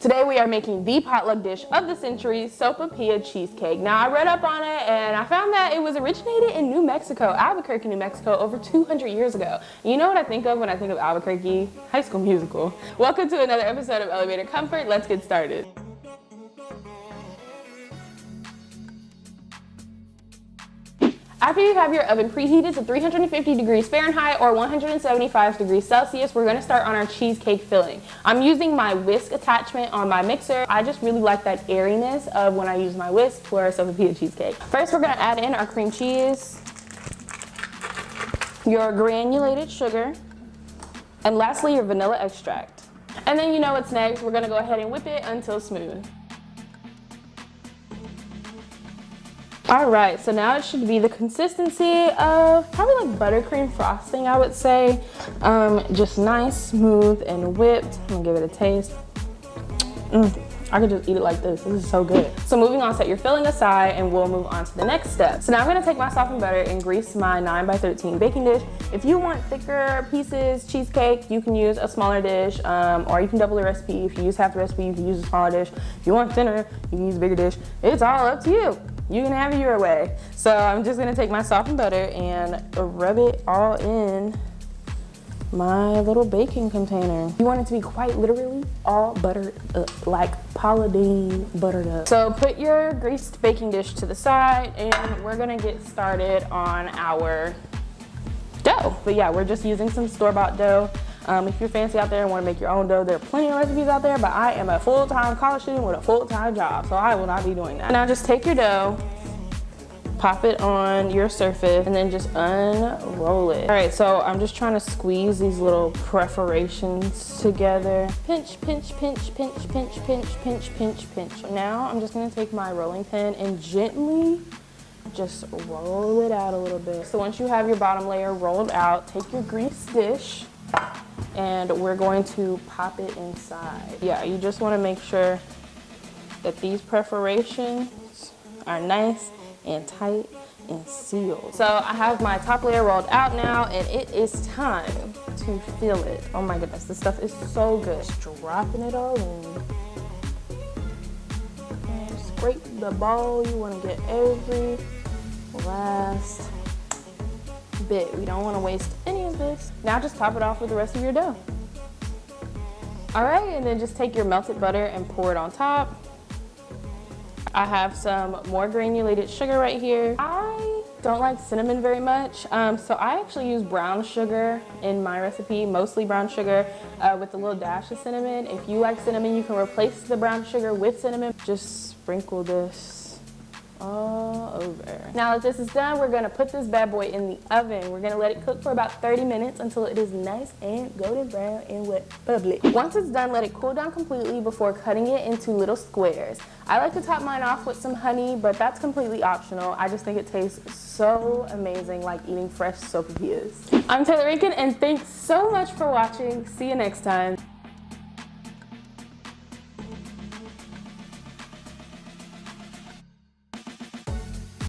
Today we are making the potluck dish of the century, Sopapilla Cheesecake. Now I read up on it and I found that it was originated in New Mexico, Albuquerque, New Mexico, over 200 years ago. You know what I think of when I think of Albuquerque? High School Musical. Welcome to another episode of Elevated Comfort. Let's get started. After you have your oven preheated to 350 degrees Fahrenheit or 175 degrees Celsius, we're gonna start on our cheesecake filling. I'm using my whisk attachment on my mixer. I just really like that airiness of when I use my whisk for a Sopapilla cheesecake. First, we're gonna add in our cream cheese, your granulated sugar, and lastly, your vanilla extract. And then you know what's next. We're gonna go ahead and whip it until smooth. All right, so now it should be the consistency of probably like buttercream frosting, I would say. Just nice, smooth, and whipped. I'm gonna give it a taste. I could just eat it like this. This is so good. So moving on, set your filling aside and we'll move on to the next step. So now I'm gonna take my softened butter and grease my 9x13 baking dish. If you want thicker pieces, cheesecake, you can use a smaller dish, or you can double the recipe. If you use half the recipe, you can use a smaller dish. If you want thinner, you can use a bigger dish. It's all up to you. You can have it your way. So I'm just gonna take my softened butter and rub it all in my little baking container. You want it to be quite literally all buttered up, like Paula Deen buttered up. So put your greased baking dish to the side and we're gonna get started on our dough. But yeah, we're just using some store-bought dough. If you're fancy out there and want to make your own dough, there are plenty of recipes out there, but I am a full-time college student with a full-time job, so I will not be doing that. Now just take your dough, pop it on your surface, and then just unroll it. All right, so I'm just trying to squeeze these little perforations together. Pinch, pinch, pinch, pinch, pinch, pinch, pinch, pinch, pinch. Now I'm just gonna take my rolling pin and gently just roll it out a little bit. So once you have your bottom layer rolled out, take your greased dish, and we're going to pop it inside. Yeah, you just want to make sure that these perforations are nice and tight and sealed. So I have my top layer rolled out now and it is time to fill it. Oh my goodness, this stuff is so good. Just dropping it all in. And scrape the bowl. You want to get every last bit. We don't want to waste any of this. Now just top it off with the rest of your dough. All right, and then just take your melted butter and pour it on top. I have some more granulated sugar right here. I don't like cinnamon very much, so I actually use brown sugar in my recipe, mostly brown sugar with a little dash of cinnamon. If you like cinnamon, you can replace the brown sugar with cinnamon. Just sprinkle this all over. Now that this is done, we're gonna put this bad boy in the oven. We're gonna let it cook for about 30 minutes until it is nice and golden brown and wet bubbly. Once it's done, let it cool down completely before cutting it into little squares. I like to top mine off with some honey, but that's completely optional. I just think it tastes so amazing, like eating fresh sopapillas. I'm Taylor Rankin, and thanks so much for watching. See you next time.